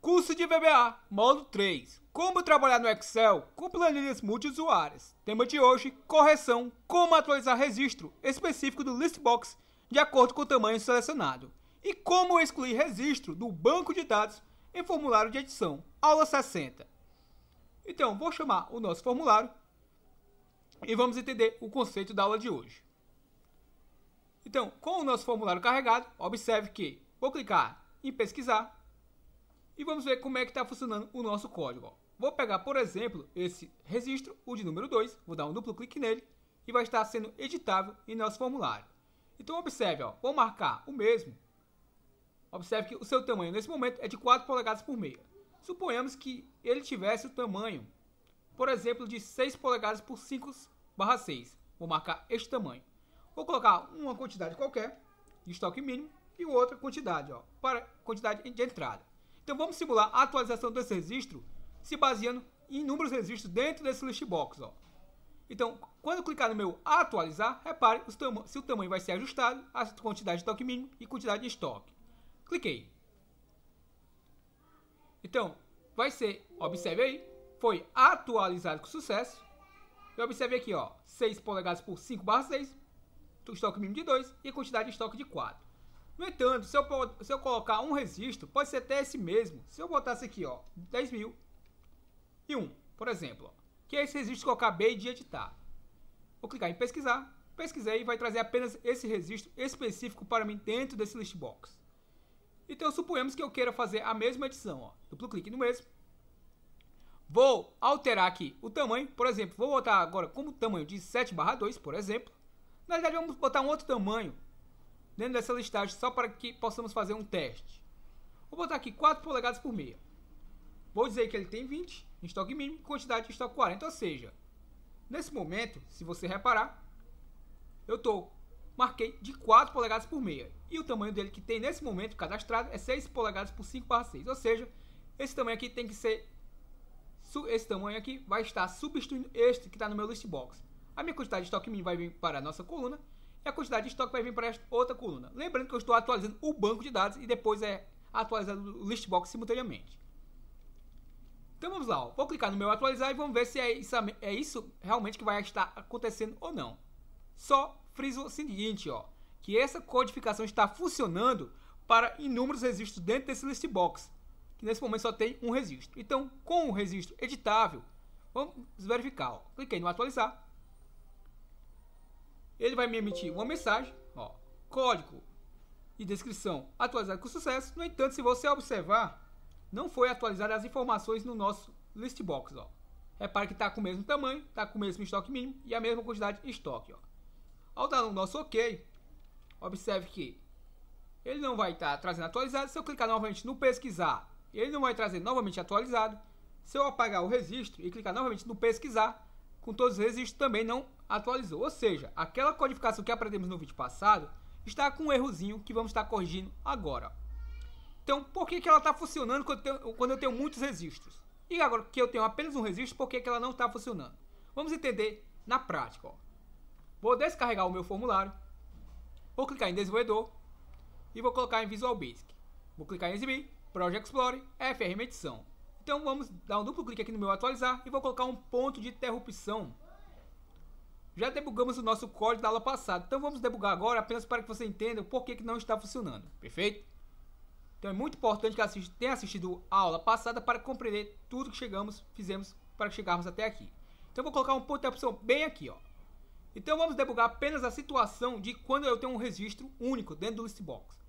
Curso de VBA, módulo 3. Como trabalhar no Excel com planilhas multiusuárias. Tema de hoje, correção, como atualizar registro específico do Listbox de acordo com o tamanho selecionado. E como excluir registro do banco de dados em formulário de edição. Aula 60. Então, vou chamar o nosso formulário e vamos entender o conceito da aula de hoje. Então, com o nosso formulário carregado, observe que vou clicar em pesquisar e vamos ver como é que está funcionando o nosso código. Vou pegar, por exemplo, esse registro, o de número 2, vou dar um duplo clique nele e vai estar sendo editável em nosso formulário. Então, observe, vou marcar o mesmo. Observe que o seu tamanho nesse momento é de 4 polegadas por meia. Suponhamos que ele tivesse o tamanho, por exemplo, de 6 polegadas por 5/6. Vou marcar este tamanho. Vou colocar uma quantidade qualquer de estoque mínimo e outra quantidade, para quantidade de entrada. Então vamos simular a atualização desse registro se baseando em inúmeros registros dentro desse listbox. Então, quando eu clicar no meu atualizar, repare se o tamanho vai ser ajustado a quantidade de estoque mínimo e quantidade de estoque. Cliquei. Então, vai ser, observe aí, foi atualizado com sucesso. E observe aqui, 6 polegadas por 5/6, estoque mínimo de 2 e quantidade de estoque de 4. No entanto, se eu colocar um registro, pode ser até esse mesmo. Se eu botasse aqui, 10.001, por exemplo, que é esse registro que eu acabei de editar. Vou clicar em pesquisar, pesquisei e vai trazer apenas esse registro específico para mim dentro desse listbox. Então, suponhamos que eu queira fazer a mesma edição, duplo clique no mesmo. Vou alterar aqui o tamanho, por exemplo, vou botar agora como tamanho de 7/2, por exemplo. Na verdade, vamos botar um outro tamanho dentro dessa listagem, só para que possamos fazer um teste. Vou botar aqui 4 polegadas por meia. Vou dizer que ele tem 20 em estoque mínimo e quantidade de estoque 40. Ou seja, nesse momento, se você reparar, eu marquei de 4 polegadas por meia. E o tamanho dele que tem nesse momento cadastrado é 6 polegadas por 5/6. Ou seja, esse tamanho aqui tem que ser... Esse tamanho aqui vai estar substituindo este que está no meu listbox. A minha quantidade de estoque mínimo vai vir para a nossa coluna e a quantidade de estoque vai vir para esta outra coluna. Lembrando que eu estou atualizando o banco de dados e depois é atualizado o listbox simultaneamente. Então vamos lá, vou clicar no meu atualizar e vamos ver se é isso realmente que vai estar acontecendo ou não. Só friso o seguinte, que essa codificação está funcionando para inúmeros registros dentro desse listbox, que nesse momento só tem um registro. Então, com o registro editável, vamos verificar. Cliquei no atualizar. Ele vai me emitir uma mensagem, código e descrição atualizado com sucesso. No entanto, se você observar, não foi atualizadas as informações no nosso listbox. Repare que está com o mesmo tamanho, está com o mesmo estoque mínimo e a mesma quantidade de estoque. Ao dar o nosso OK, observe que ele não vai estar trazendo atualizado. Se eu clicar novamente no pesquisar, ele não vai trazer novamente atualizado. Se eu apagar o registro e clicar novamente no pesquisar, com todos os registros também não atualizou. Ou seja, aquela codificação que aprendemos no vídeo passado está com um errozinho que vamos estar corrigindo agora. Então, por que ela está funcionando quando eu tenho muitos registros? E agora que eu tenho apenas um registro, por que ela não está funcionando? Vamos entender na prática. Vou descarregar o meu formulário, vou clicar em desenvolvedor e vou colocar em Visual Basic. Vou clicar em exibir, Project Explorer, FRM Edição. Então vamos dar um duplo clique aqui no meu atualizar e vou colocar um ponto de interrupção. Já debugamos o nosso código da aula passada, então vamos debugar agora apenas para que você entenda o porquê que não está funcionando, perfeito? Então é muito importante que tenha assistido a aula passada para compreender tudo que fizemos para chegarmos até aqui. Então vou colocar um ponto de interrupção bem aqui, Então vamos debugar apenas a situação de quando eu tenho um registro único dentro do listbox.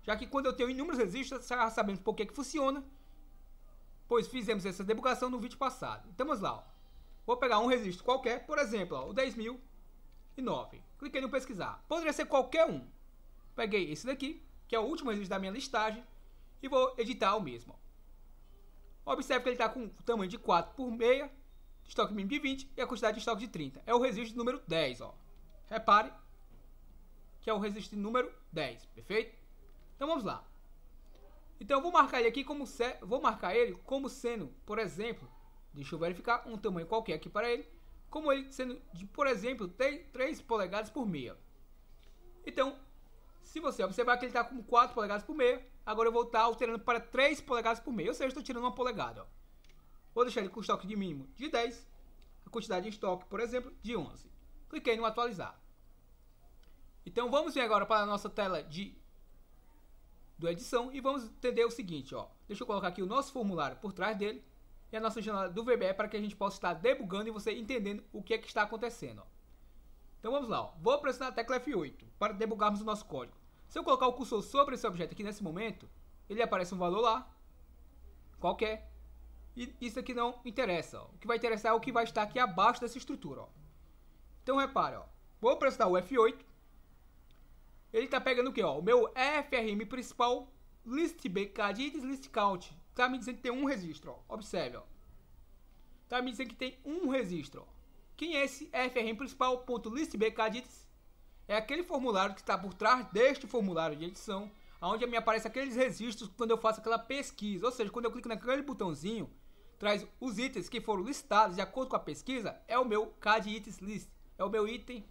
Já que quando eu tenho inúmeros registros, já sabemos por que funciona, pois fizemos essa debugação no vídeo passado. Então vamos lá. Vou pegar um registro qualquer, por exemplo, o 10.009. Cliquei no pesquisar. Poderia ser qualquer um. Peguei esse daqui, que é o último registro da minha listagem, e vou editar o mesmo. Observe que ele está com o tamanho de 4 por meia, estoque mínimo de 20 e a quantidade de estoque de 30. É o registro número 10. Repare que é o registro número 10, perfeito? Então vamos lá. Então eu vou marcar ele aqui como sendo, por exemplo, deixa eu verificar um tamanho qualquer aqui para ele, como ele sendo de, por exemplo, 3 polegadas por meia. Então, se você observar que ele está com 4 polegadas por meia, agora eu vou estar alterando para 3 polegadas por meio, ou seja, estou tirando 1 polegada. Ó. Vou deixar ele com estoque de mínimo de 10, a quantidade em estoque, por exemplo, de 11. Cliquei no atualizar. Então vamos vir agora para a nossa tela do edição e vamos entender o seguinte, ó. Deixa eu colocar aqui o nosso formulário por trás dele e a nossa janela do VBE para que a gente possa estar debugando e você entendendo o que é que está acontecendo, ó. Então vamos lá, ó. Vou pressionar a tecla F8 para debugarmos o nosso código. Se eu colocar o cursor sobre esse objeto aqui nesse momento, ele aparece um valor lá, qualquer, e isso aqui não interessa, ó. O que vai interessar é o que vai estar aqui abaixo dessa estrutura, ó. Então repare, ó. Vou pressionar o F8. Ele está pegando o que, ó? O meu FRM principal, listbcadits listcount. Está me dizendo que tem um registro, ó. Observe, ó. Está me dizendo que tem um registro, ó. Quem é esse FRM principal.listbcadits? É aquele formulário que está por trás deste formulário de edição, onde me aparece aqueles registros quando eu faço aquela pesquisa. Ou seja, quando eu clico naquele botãozinho, traz os itens que foram listados de acordo com a pesquisa, é o meu caditslist list. É o meu item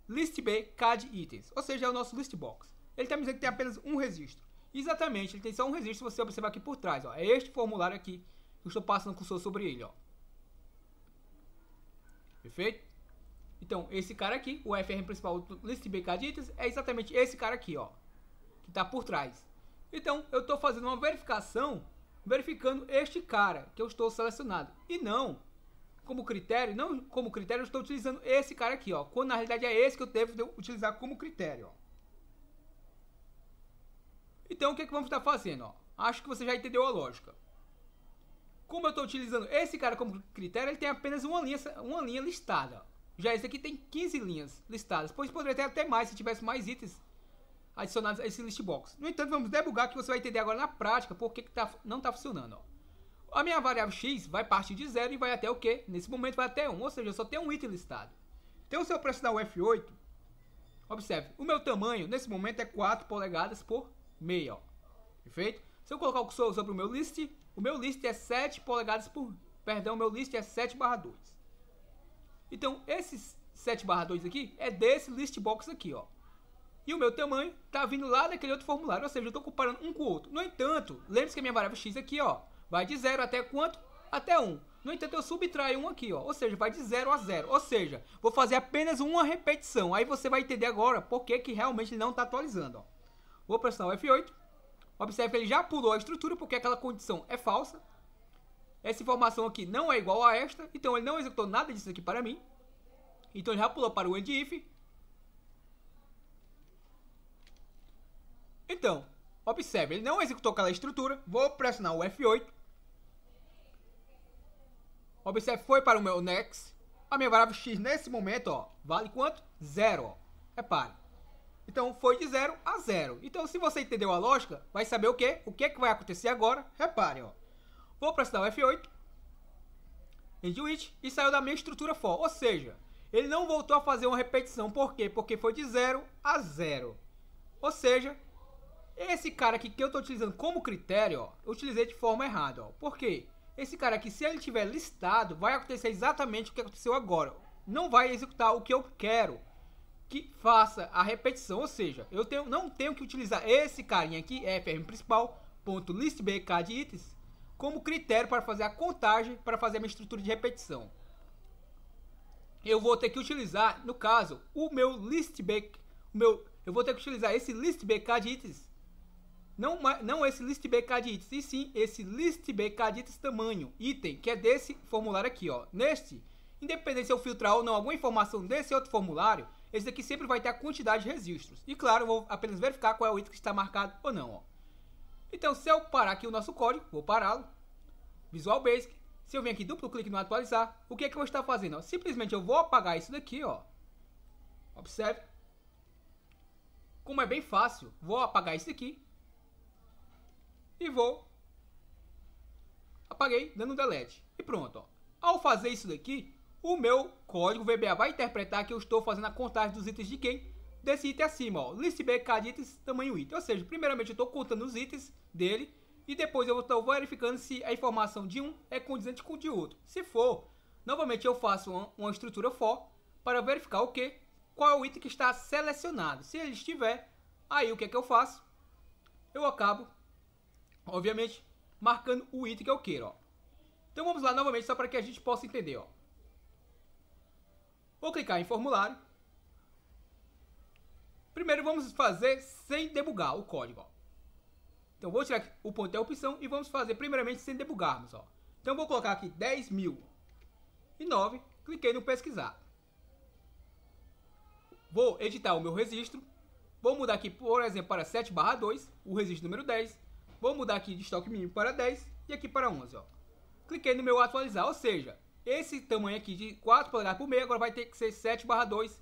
listbcaditens, ou seja, é o nosso listbox. Ele está me dizendo que tem apenas um registro. Exatamente, ele tem só um registro, se você observar aqui por trás, ó. É este formulário aqui que eu estou passando o cursor sobre ele, ó. Perfeito? Então, esse cara aqui, o FRM principal do listbcaditens, é exatamente esse cara aqui, ó, que está por trás. Então, eu estou fazendo uma verificação, verificando este cara que eu estou selecionado. E não como critério, eu estou utilizando esse cara aqui, ó, quando na realidade é esse que eu devo utilizar como critério, ó. Então, o que vamos estar fazendo, ó? Acho que você já entendeu a lógica. Como eu estou utilizando esse cara como critério, ele tem apenas uma linha listada. Já esse aqui tem 15 linhas listadas, pois poderia ter até mais se tivesse mais itens adicionados a esse listbox. No entanto, vamos debugar que você vai entender agora na prática por que não está funcionando, ó. A minha variável x vai partir de 0 e vai até o quê? Nesse momento vai até 1, ou seja, eu só tenho um item listado. Então, se eu pressionar o F8, observe, o meu tamanho nesse momento é 4 polegadas por meio, ó. Perfeito? Se eu colocar o cursor sobre o meu list é 7 polegadas por... Perdão, o meu list é 7/2. Então, esses 7/2 aqui é desse listbox aqui, ó. E o meu tamanho tá vindo lá daquele outro formulário, ou seja, eu estou comparando um com o outro. No entanto, lembre-se que a minha variável x aqui, ó, vai de 0 até quanto? Até 1. No entanto, eu subtraio 1 aqui, ó. Ou seja, vai de 0 a 0. Ou seja, vou fazer apenas uma repetição. Aí você vai entender agora por que realmente ele não está atualizando, ó. Vou pressionar o F8. Observe que ele já pulou a estrutura porque aquela condição é falsa. Essa informação aqui não é igual a esta. Então, ele não executou nada disso aqui para mim. Então, ele já pulou para o end if. Então, observe, ele não executou aquela estrutura. Vou pressionar o F8. Observe, foi para o meu next. A minha variável x nesse momento, ó, vale quanto? 0, ó. Repare. Então, foi de 0 a 0. Então, se você entendeu a lógica, vai saber o quê? O que é que vai acontecer agora? Repare, ó. Vou pressionar o F8. End with, e saiu da minha estrutura for. Ou seja, ele não voltou a fazer uma repetição. Por quê? Porque foi de 0 a 0. Ou seja, esse cara aqui que eu estou utilizando como critério, ó, eu utilizei de forma errada, ó. Por quê? Esse cara aqui, se ele tiver listado, vai acontecer exatamente o que aconteceu agora. Não vai executar o que eu quero que faça a repetição. Ou seja, eu não tenho que utilizar esse carinha aqui, FRM principal.listbcaditens, como critério para fazer a contagem, para fazer a minha estrutura de repetição. Eu vou ter que utilizar, no caso, o meu listbc, eu vou ter que utilizar esse listbcaditens. Não esse listbcaditens, e sim esse listbcaditens tamanho, item, que é desse formulário aqui, ó. Neste, independente se eu filtrar ou não alguma informação desse outro formulário, esse daqui sempre vai ter a quantidade de registros. E claro, eu vou apenas verificar qual é o item que está marcado ou não, ó. Então, se eu parar aqui o nosso código, vou pará-lo. Visual Basic. Se eu vir aqui duplo clique no atualizar, o que é que eu vou estar fazendo, ó? Simplesmente eu vou apagar isso daqui, ó. Observe. Como é bem fácil, vou apagar isso aqui. E vou, apaguei, dando um delete. E pronto, ó. Ao fazer isso daqui, o meu código VBA vai interpretar que eu estou fazendo a contagem dos itens de quem? Desse item acima, ó. Listbcaditens tamanho item. Ou seja, primeiramente eu estou contando os itens dele. E depois eu estou verificando se a informação de um é condizente com o de outro. Se for, novamente eu faço uma estrutura for para verificar o que? Qual é o item que está selecionado. Se ele estiver, aí o que é que eu faço? Eu acabo obviamente, marcando o item que eu quero, ó. Então vamos lá novamente, só para que a gente possa entender, ó. Vou clicar em formulário. Primeiro vamos fazer sem debugar o código, ó. Então vou tirar o ponto de interrupção e vamos fazer primeiramente sem debugarmos, ó. Então vou colocar aqui 10.009, cliquei no pesquisar. Vou editar o meu registro. Vou mudar aqui, por exemplo, para 7/2, o registro número 10. Vou mudar aqui de estoque mínimo para 10 e aqui para 11, ó. Cliquei no meu atualizar, ou seja, esse tamanho aqui de 4 polegadas por meio agora vai ter que ser 7/2,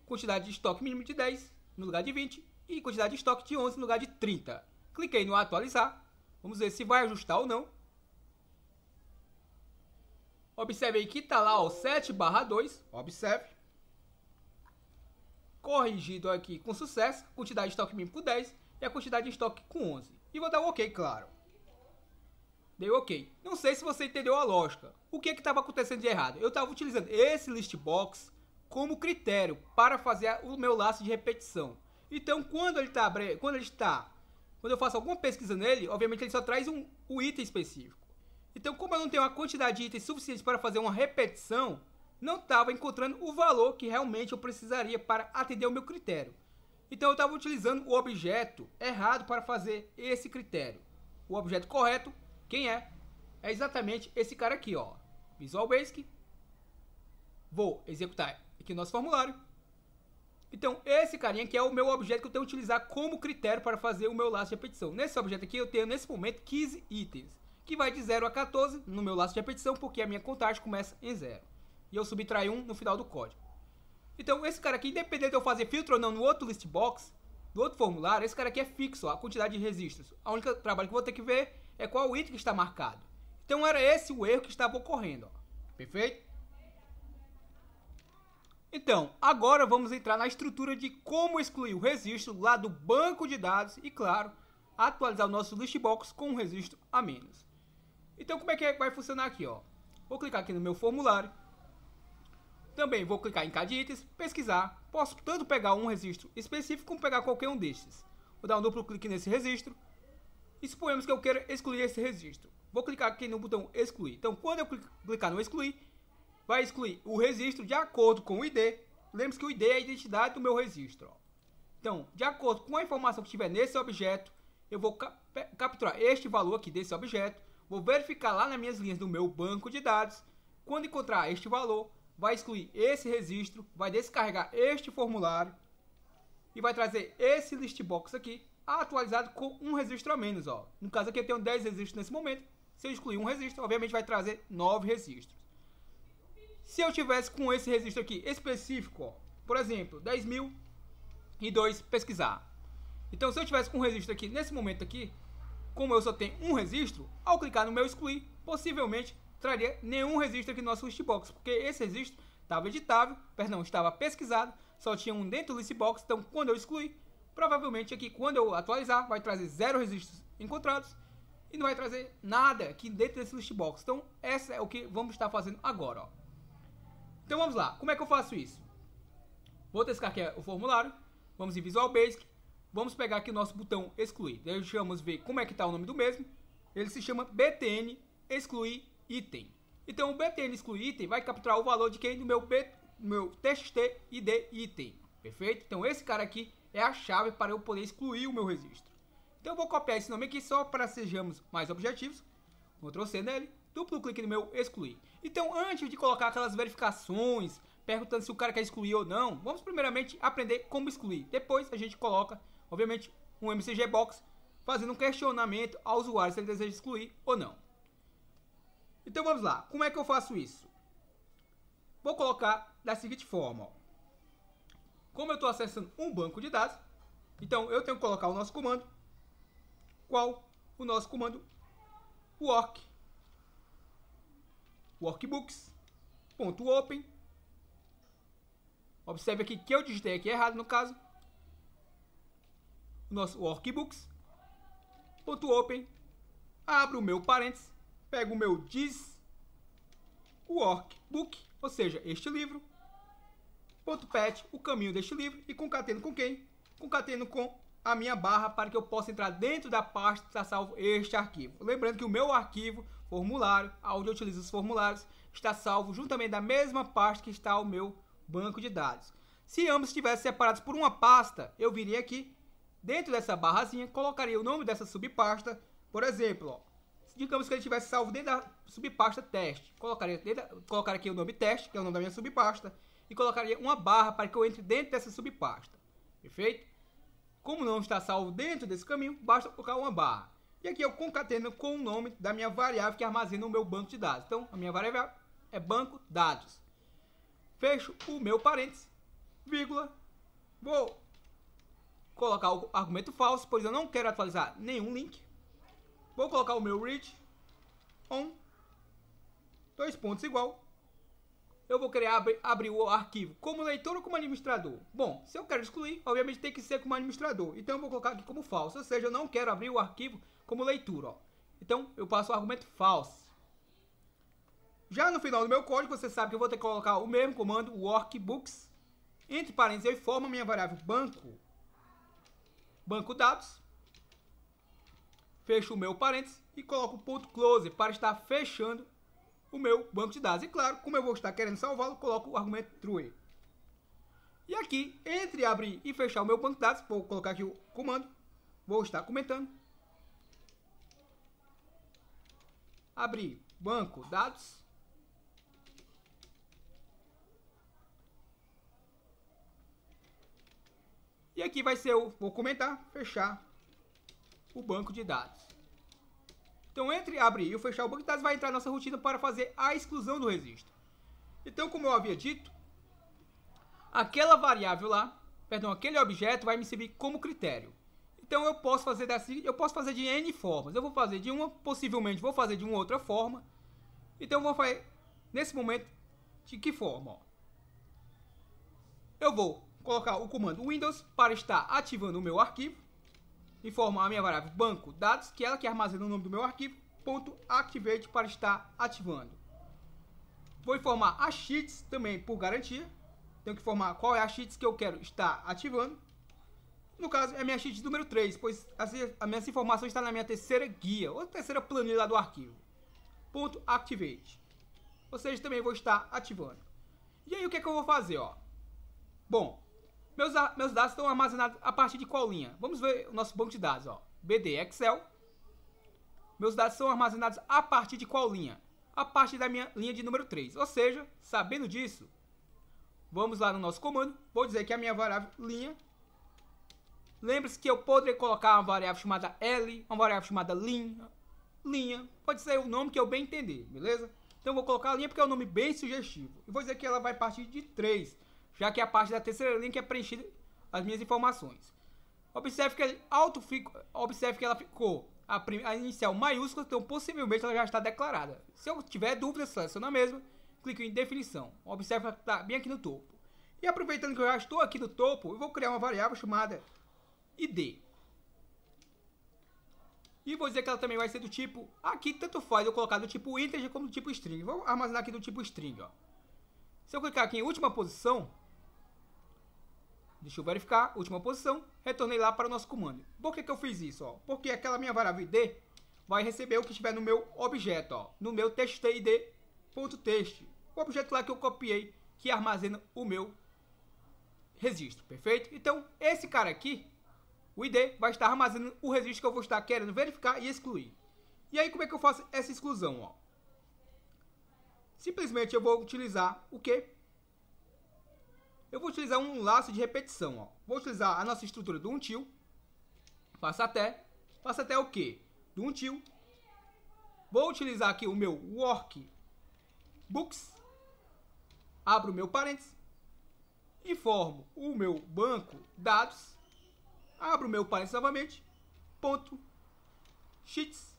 quantidade de estoque mínimo de 10 no lugar de 20 e quantidade de estoque de 11 no lugar de 30. Cliquei no atualizar, vamos ver se vai ajustar ou não. Observe aí que está lá, ó, 7/2, observe. Corrigido aqui com sucesso, quantidade de estoque mínimo com 10 e a quantidade de estoque com 11. E vou dar o OK, claro. Dei OK. Não sei se você entendeu a lógica. O que estava acontecendo de errado? Eu estava utilizando esse list box como critério para fazer o meu laço de repetição. Então, quando eu faço alguma pesquisa nele, obviamente ele só traz o item específico. Então, como eu não tenho uma quantidade de itens suficiente para fazer uma repetição, não estava encontrando o valor que realmente eu precisaria para atender o meu critério. Então eu estava utilizando o objeto errado para fazer esse critério. O objeto correto, quem é? É exatamente esse cara aqui, ó. Visual Basic. Vou executar aqui o nosso formulário. Então esse carinha que é o meu objeto que eu tenho que utilizar como critério para fazer o meu laço de repetição. Nesse objeto aqui eu tenho nesse momento 15 itens, que vai de 0 a 14 no meu laço de repetição, porque a minha contagem começa em 0. E eu subtraio 1 no final do código. Então esse cara aqui, independente de eu fazer filtro ou não no outro list box, no outro formulário, esse cara aqui é fixo, ó, a quantidade de registros. A única trabalho que eu vou ter que ver é qual o item que está marcado. Então era esse o erro que estava ocorrendo, ó. Perfeito? Então, agora vamos entrar na estrutura de como excluir o registro lá do banco de dados e, claro, atualizar o nosso list box com um registro a menos. Então como é que vai funcionar aqui, ó? Vou clicar aqui no meu formulário. Também vou clicar em cada item, pesquisar. Posso tanto pegar um registro específico como pegar qualquer um destes. Vou dar um duplo clique nesse registro. E suponhamos que eu queira excluir esse registro. Vou clicar aqui no botão excluir. Então quando eu clicar no excluir, vai excluir o registro de acordo com o ID. Lembre-se que o ID é a identidade do meu registro, ó. Então, de acordo com a informação que estiver nesse objeto, eu vou capturar este valor aqui desse objeto. Vou verificar lá nas minhas linhas do meu banco de dados. Quando encontrar este valor, vai excluir esse registro, vai descarregar este formulário e vai trazer esse list box aqui atualizado com um registro a menos, ó. No caso aqui eu tenho 10 registros nesse momento. Se eu excluir um registro, obviamente vai trazer 9 registros. Se eu tivesse com esse registro aqui específico, ó, por exemplo, 10.002 pesquisar. Então se eu tivesse com um registro aqui nesse momento aqui, como eu só tenho um registro, ao clicar no meu excluir, possivelmente traria nenhum registro aqui no nosso listbox, porque esse registro estava editável, estava pesquisado, só tinha um dentro do listbox. Então quando eu excluir, provavelmente aqui quando eu atualizar vai trazer 0 registros encontrados e não vai trazer nada aqui dentro desse listbox. Então essa é o que vamos estar fazendo agora, ó. Então vamos lá, como é que eu faço isso? Vou descarregar aqui o formulário, vamos em Visual Basic, vamos pegar aqui o nosso botão excluir. Deixamos ver como é que está o nome do mesmo. Ele se chama BTN excluir item. Então o BTN excluir item vai capturar o valor de quem? Do meu TXT ID item. Perfeito? Então esse cara aqui é a chave para eu poder excluir o meu registro. Então eu vou copiar esse nome aqui só para sejamos mais objetivos. Ctrl C nele, duplo clique no meu excluir. Então antes de colocar aquelas verificações, perguntando se o cara quer excluir ou não, vamos primeiramente aprender como excluir. Depois a gente coloca, obviamente, um MCG Box fazendo um questionamento ao usuário se ele deseja excluir ou não. Então vamos lá, como é que eu faço isso? Vou colocar da seguinte forma, ó. Como eu estou acessando um banco de dados, então eu tenho que colocar o nosso comando. Qual? O nosso comando workbooks.open. Observe aqui que eu digitei aqui errado no caso. O nosso workbooks.open. Abro o meu parênteses, pego o meu workbook, ou seja, este livro, .pet, o caminho deste livro, e concateno com quem? Concateno com a minha barra para que eu possa entrar dentro da pasta que está salvo este arquivo. Lembrando que o meu arquivo, formulário, onde eu utilizo os formulários, está salvo juntamente da mesma pasta que está o meu banco de dados. Se ambos estivessem separados por uma pasta, eu viria aqui, dentro dessa barrazinha, colocaria o nome dessa subpasta, por exemplo, ó, digamos que ele tivesse salvo dentro da subpasta teste. Colocaria aqui o nome teste, que é o nome da minha subpasta, e colocaria uma barra para que eu entre dentro dessa subpasta. Perfeito? Como não está salvo dentro desse caminho, basta colocar uma barra. E aqui eu concateno com o nome da minha variável que armazena o meu banco de dados. Então, a minha variável é banco dados. Fecho o meu parênteses, vírgula, vou colocar o argumento falso, pois eu não quero atualizar nenhum link. Vou colocar o meu read on, dois pontos igual. Eu vou querer abrir o arquivo como leitor ou como administrador. Bom, se eu quero excluir, obviamente tem que ser como administrador. Então eu vou colocar aqui como falso, ou seja, eu não quero abrir o arquivo como leitura. Ó. Então eu passo o argumento false. Já no final do meu código, você sabe que eu vou ter que colocar o mesmo comando, workbooks, entre parênteses eu formo a minha variável banco dados. Fecho o meu parênteses e coloco o ponto close para estar fechando o meu banco de dados. E claro, como eu vou estar querendo salvá-lo, coloco o argumento true. E aqui, entre abrir e fechar o meu banco de dados, vou colocar aqui o comando, vou estar comentando. Abrir banco dados. E aqui vai ser vou comentar, fechar o banco de dados. Então, entre abrir e fechar o banco de dados, vai entrar nossa rotina para fazer a exclusão do registro. Então, como eu havia dito, aquela variável lá, aquele objeto vai me servir como critério. Então, eu posso fazer de N formas. Eu vou fazer de uma, possivelmente vou fazer de uma outra forma. Então, eu vou fazer, nesse momento, de que forma? Ó. Eu vou colocar o comando Windows para estar ativando o meu arquivo. Informar a minha variável banco dados, que é ela que armazena o nome do meu arquivo, .activate para estar ativando. Vou informar a sheets também por garantia. Tenho que informar qual é a sheets que eu quero estar ativando. No caso, é a minha sheet número 3, pois as minhas informações estão na minha terceira guia, ou terceira planilha lá do arquivo. .activate. Ou seja, também vou estar ativando. E aí, o que é que eu vou fazer? Ó? Bom, meus dados estão armazenados a partir de qual linha? Vamos ver o nosso banco de dados. Ó. BD Excel. Meus dados são armazenados a partir de qual linha? A partir da minha linha de número 3. Ou seja, sabendo disso, vamos lá no nosso comando. Vou dizer que a minha variável linha. Lembre-se que eu poderia colocar uma variável chamada L, uma variável chamada linha. Pode ser o nome que eu bem entender, beleza? Então eu vou colocar a linha porque é um nome bem sugestivo. E vou dizer que ela vai partir de 3. Já que é a parte da terceira linha que é preenchida as minhas informações. Observe que ela ficou a inicial maiúscula, então possivelmente ela já está declarada. Se eu tiver dúvida, seleciono a mesma, clico em definição. Observe que está bem aqui no topo. E aproveitando que eu já estou aqui no topo, eu vou criar uma variável chamada id. E vou dizer que ela também vai ser do tipo, aqui tanto faz eu colocar do tipo integer como do tipo string. Vou armazenar aqui do tipo string. Ó. Se eu clicar aqui em última posição, deixa eu verificar, última posição, retornei lá para o nosso comando. Por que eu fiz isso? Ó? Porque aquela minha variável id vai receber o que estiver no meu objeto, ó, no meu testid.txt, o objeto lá que eu copiei, que armazena o meu registro, perfeito? Então, esse cara aqui, o id, vai estar armazenando o registro que eu vou estar querendo verificar e excluir. E aí, como é que eu faço essa exclusão? Ó? Simplesmente eu vou utilizar o quê? Eu vou utilizar um laço de repetição. Ó. Vou utilizar a nossa estrutura do until. Faço até o quê? Do until. Vou utilizar aqui o meu workbooks. Abro o meu parênteses. Informo o meu banco dados. Abro o meu parênteses novamente. Ponto. Sheets.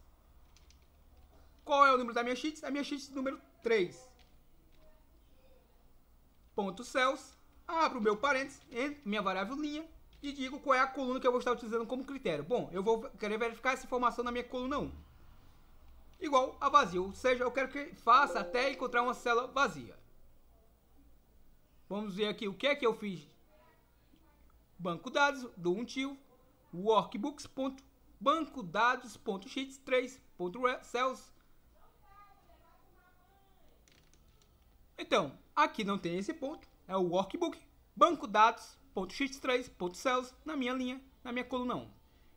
Qual é o número da minha sheets? A minha sheets número 3. Ponto cells. Abro o meu parênteses, minha variável linha, e digo qual é a coluna que eu vou estar utilizando como critério. Bom, eu vou querer verificar essa informação na minha coluna 1. Igual a vazia, ou seja, eu quero que faça até encontrar uma célula vazia. Vamos ver aqui o que é que eu fiz. Banco dados, do until, workbooks.bancodados.sheets3.cells. Então, aqui não tem esse ponto, é o workbook, bancodados.sheets3.cells na minha linha, na minha coluna 1.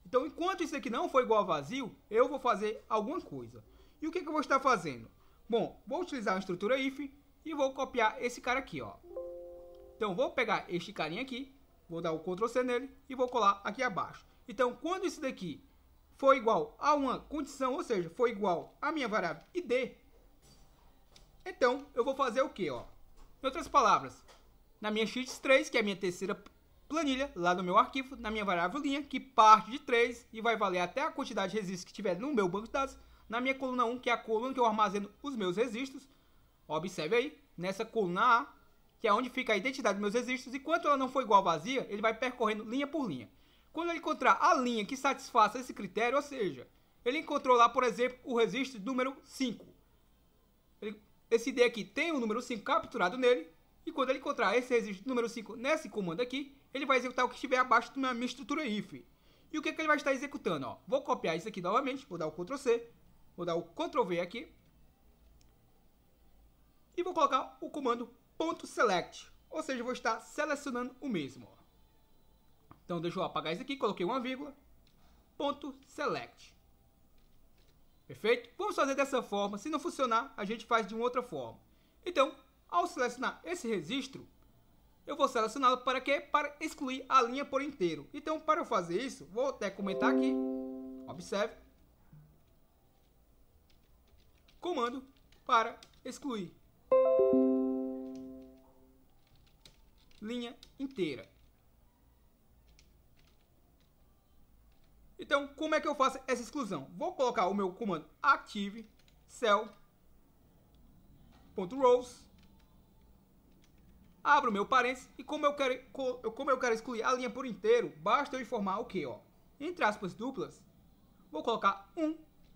Então, enquanto isso aqui não for igual a vazio, eu vou fazer alguma coisa. E o que eu vou estar fazendo? Bom, vou utilizar a estrutura if e vou copiar esse cara aqui, ó. Então, vou pegar este carinha aqui, vou dar o Ctrl C nele e vou colar aqui abaixo. Então, quando isso daqui for igual a uma condição, ou seja, for igual à minha variável id, então eu vou fazer o que, ó? Em outras palavras, na minha sheets3, que é a minha terceira planilha, lá no meu arquivo, na minha variável linha, que parte de 3 e vai valer até a quantidade de registros que tiver no meu banco de dados, na minha coluna 1, que é a coluna que eu armazeno os meus registros. Observe aí, nessa coluna A, que é onde fica a identidade dos meus registros, e enquanto ela não for igual a vazia, ele vai percorrendo linha por linha. Quando ele encontrar a linha que satisfaça esse critério, ou seja, ele encontrou lá, por exemplo, o registro número 5. Esse ID aqui tem o número 5 capturado nele, e quando ele encontrar esse registro número 5 nesse comando aqui, ele vai executar o que estiver abaixo da minha estrutura if. E o que ele vai estar executando? Ó? Vou copiar isso aqui novamente, vou dar o Ctrl C, vou dar o Ctrl V aqui, e vou colocar o comando .select, ou seja, vou estar selecionando o mesmo. Ó. Então deixa eu apagar isso aqui, coloquei uma vírgula, .select. Perfeito? Vamos fazer dessa forma. Se não funcionar, a gente faz de uma outra forma. Então, ao selecionar esse registro, eu vou selecioná-lo para quê? Para excluir a linha por inteiro. Então, para eu fazer isso, vou até comentar aqui. Observe. Comando para excluir linha inteira. Então, como é que eu faço essa exclusão? Vou colocar o meu comando active cell.rows, abro o meu parênteses e como eu quero excluir a linha por inteiro, basta eu informar o que, ó? Entre aspas duplas, vou colocar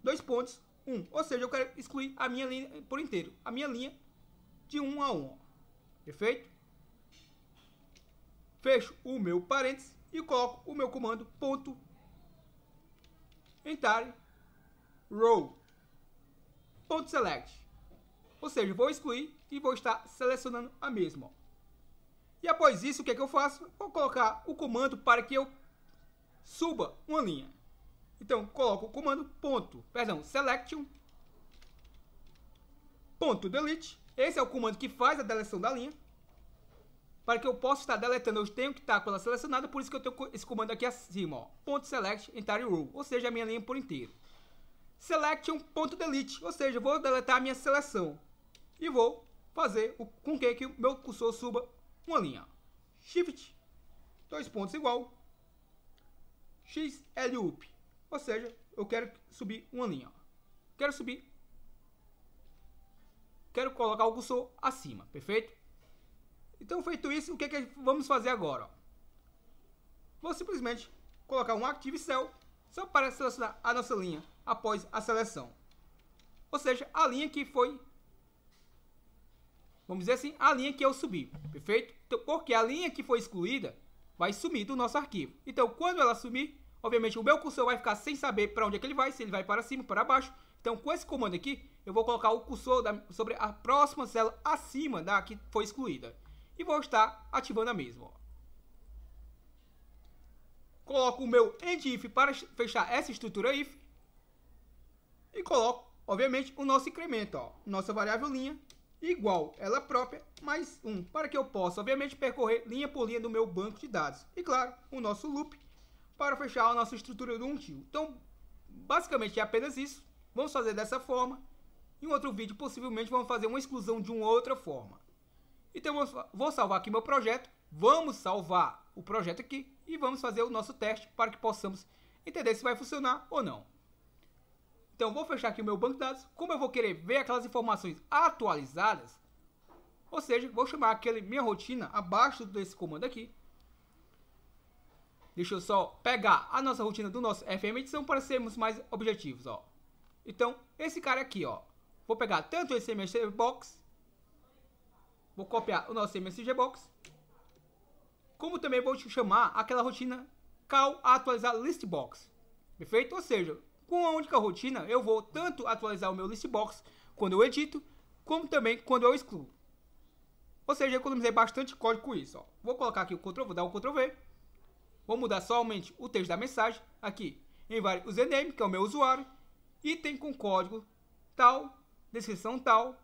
2 pontos, 1. Ou seja, eu quero excluir a minha linha por inteiro, a minha linha de 1 a 1. Ó. Perfeito? Fecho o meu parênteses e coloco o meu comando .entire row .select. Ou seja, vou excluir e vou estar selecionando a mesma. Ó. E após isso, o que é que eu faço? Vou colocar o comando para que eu suba uma linha. Então, coloco o comando selection .delete. Esse é o comando que faz a deleção da linha. Para que eu possa estar deletando, eu tenho que estar com ela selecionada, por isso que eu tenho esse comando aqui acima, ó, .select entire row, ou seja, a minha linha por inteiro. Selection.delete, ou seja, eu vou deletar a minha seleção. E vou fazer com que o meu cursor suba uma linha. Shift, 2 pontos igual, XLUP, ou seja, eu quero subir uma linha. Quero colocar o cursor acima, perfeito? Então, feito isso, o que vamos fazer agora? Ó? Vou simplesmente colocar um Active Cell só para selecionar a nossa linha após a seleção. Ou seja, a linha que foi, vamos dizer assim, a linha que eu subi. Perfeito? Então, porque a linha que foi excluída vai sumir do nosso arquivo. Então, quando ela sumir, obviamente o meu cursor vai ficar sem saber para onde é que ele vai, se ele vai para cima, para baixo. Então, com esse comando aqui, eu vou colocar o cursor sobre a próxima célula acima da que foi excluída. E vou estar ativando a mesma. Ó. Coloco o meu endIf para fechar essa estrutura if. E coloco, obviamente, o nosso incremento. Ó. Nossa variável linha igual ela própria mais 1. Para que eu possa, obviamente, percorrer linha por linha do meu banco de dados. E, claro, o nosso loop para fechar a nossa estrutura do until. Então, basicamente, é apenas isso. Vamos fazer dessa forma. Em outro vídeo, possivelmente, vamos fazer uma exclusão de uma outra forma. Então, vou salvar aqui meu projeto, vamos salvar o projeto aqui e vamos fazer o nosso teste para que possamos entender se vai funcionar ou não. Então, vou fechar aqui o meu banco de dados. Como eu vou querer ver aquelas informações atualizadas, ou seja, vou chamar aquele minha rotina abaixo desse comando aqui. Deixa eu só pegar a nossa rotina do nosso FM edição para sermos mais objetivos. Ó. Então, esse cara aqui, ó, vou pegar tanto esse MSG Box, vou copiar o nosso MSG Box, como também vou chamar aquela rotina cal atualizar listbox. Perfeito? Ou seja, com uma única rotina eu vou tanto atualizar o meu listbox quando eu edito, como também quando eu excluo. Ou seja, eu economizei bastante código com isso. Ó. Vou colocar aqui o Ctrl, vou dar um Ctrl V. Vou mudar somente o texto da mensagem. Aqui, enviar username, que é o meu usuário. Item com código tal, descrição tal.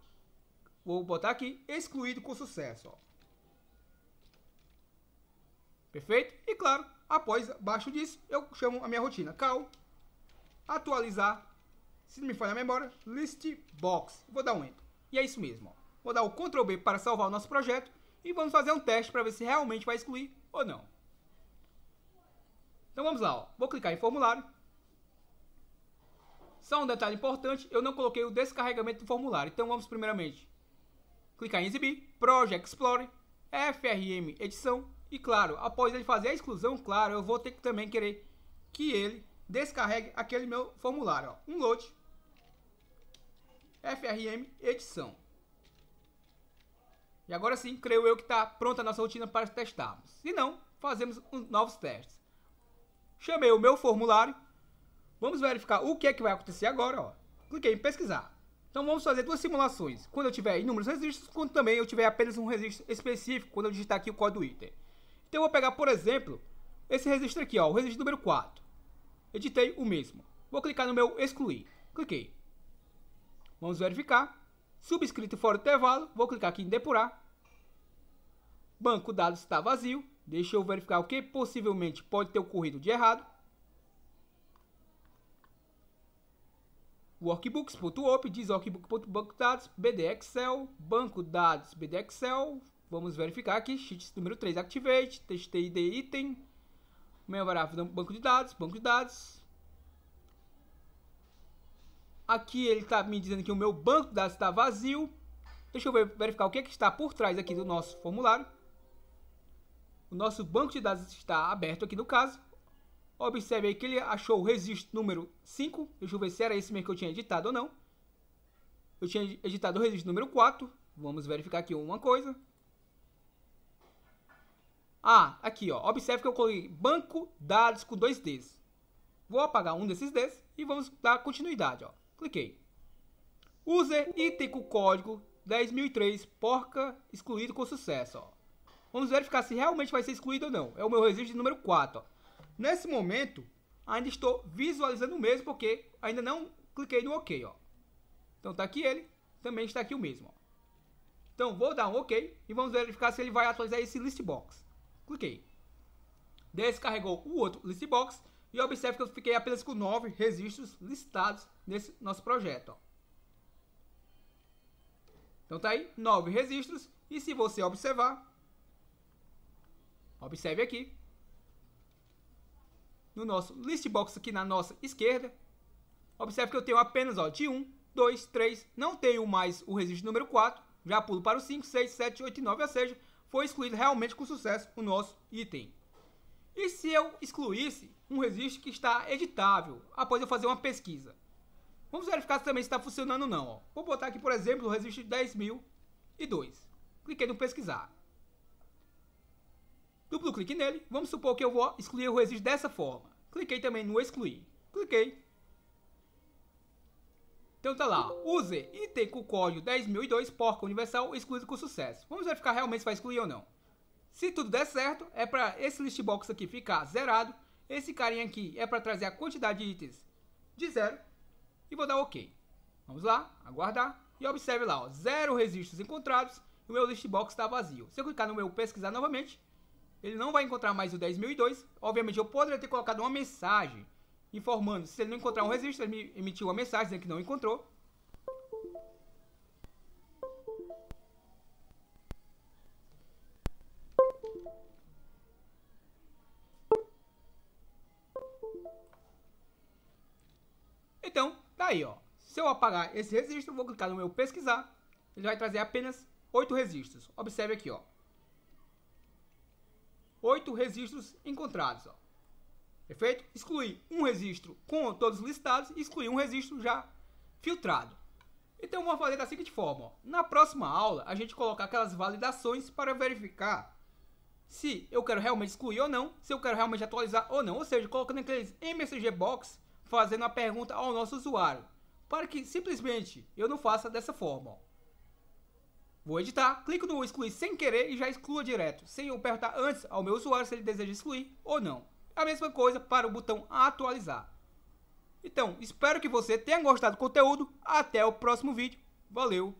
Vou botar aqui, excluído com sucesso. Ó. Perfeito? E claro, após, abaixo disso, eu chamo a minha rotina. Cal, atualizar, se não me falha a memória, listbox. Vou dar um Enter. E é isso mesmo. Ó. Vou dar o Ctrl B para salvar o nosso projeto. E vamos fazer um teste para ver se realmente vai excluir ou não. Então vamos lá. Ó. Vou clicar em formulário. Só um detalhe importante, eu não coloquei o descarregamento do formulário. Então vamos primeiramente clicar em exibir, Project Explorer, FRM edição. E claro, após ele fazer a exclusão, claro, eu vou ter que também querer que ele descarregue aquele meu formulário. Ó. Um load, FRM edição. E agora sim, creio eu que está pronta a nossa rotina para testarmos. Se não, fazemos novos testes. Chamei o meu formulário. Vamos verificar o que é que vai acontecer agora. Ó. Cliquei em pesquisar. Então vamos fazer duas simulações. Quando eu tiver inúmeros registros, quando também eu tiver apenas um registro específico, quando eu digitar aqui o código do item. Então eu vou pegar, por exemplo, esse registro aqui, ó, o registro número 4. Editei o mesmo. Vou clicar no meu excluir. Cliquei. Vamos verificar. Subscrito fora do intervalo. Vou clicar aqui em depurar. Banco dados está vazio. Deixa eu verificar o que possivelmente pode ter ocorrido de errado. Workbooks.op, diz workbook.bancodados, BD Excel, banco dados, BD Excel. Vamos verificar aqui, sheet número 3, activate, testid item, minha variável banco de dados. Aqui ele está me dizendo que o meu banco de dados está vazio. Deixa eu verificar o que, que está por trás aqui do nosso formulário. O nosso banco de dados está aberto aqui no caso. Observe aí que ele achou o registro número 5. Deixa eu ver se era esse mesmo que eu tinha editado ou não. Eu tinha editado o registro número 4. Vamos verificar aqui uma coisa. Ah, aqui ó. Observe que eu coloquei banco dados com 2 Ds. Vou apagar um desses Ds e vamos dar continuidade. Ó. Cliquei. User item com código 10.003 porca excluído com sucesso. Ó. Vamos verificar se realmente vai ser excluído ou não. É o meu registro número 4. Ó. Nesse momento, ainda estou visualizando o mesmo, porque ainda não cliquei no OK. Ó. Então está aqui ele, também está aqui o mesmo. Ó. Então vou dar um OK e vamos verificar se ele vai atualizar esse listbox. Cliquei. Descarregou o outro listbox e observe que eu fiquei apenas com 9 registros listados nesse nosso projeto. Ó. Então está aí, 9 registros. E se você observar, observe aqui. No nosso listbox aqui na nossa esquerda, observe que eu tenho apenas ó, de 1, 2, 3, não tenho mais o registro número 4, já pulo para o 5, 6, 7, 8 e 9, ou seja, foi excluído realmente com sucesso o nosso item. E se eu excluísse um registro que está editável, após eu fazer uma pesquisa? Vamos verificar também se está funcionando ou não. Ó. Vou botar aqui, por exemplo, o registro 10.002. Cliquei no pesquisar. Duplo clique nele, vamos supor que eu vou excluir o registro dessa forma. Cliquei também no excluir. Cliquei. Então tá lá, use item com código 10.002 porca universal excluído com sucesso. Vamos verificar realmente se vai excluir ou não. Se tudo der certo, é para esse listbox aqui ficar zerado. Esse carinha aqui é para trazer a quantidade de itens de 0. E vou dar OK. Vamos lá, aguardar. E observe lá, ó, 0 registros encontrados e o meu listbox está vazio. Se eu clicar no meu pesquisar novamente, ele não vai encontrar mais o 10.002. Obviamente eu poderia ter colocado uma mensagem informando. Se ele não encontrar um registro, ele me emitiu uma mensagem dizendo que não encontrou. Então, tá aí, ó. Se eu apagar esse registro, vou clicar no meu pesquisar. Ele vai trazer apenas 8 registros. Observe aqui, ó. 8 registros encontrados, ó. Perfeito? Excluir um registro com todos listados e excluir um registro já filtrado. Então vamos fazer da seguinte forma, ó. Na próxima aula a gente coloca aquelas validações para verificar se eu quero realmente excluir ou não, se eu quero realmente atualizar ou não, ou seja, colocando aqueles MSG Box fazendo a pergunta ao nosso usuário, para que simplesmente eu não faça dessa forma. Ó. Vou editar, clico no excluir sem querer e já exclua direto, sem eu perguntar antes ao meu usuário se ele deseja excluir ou não. A mesma coisa para o botão atualizar. Então, espero que você tenha gostado do conteúdo. Até o próximo vídeo. Valeu!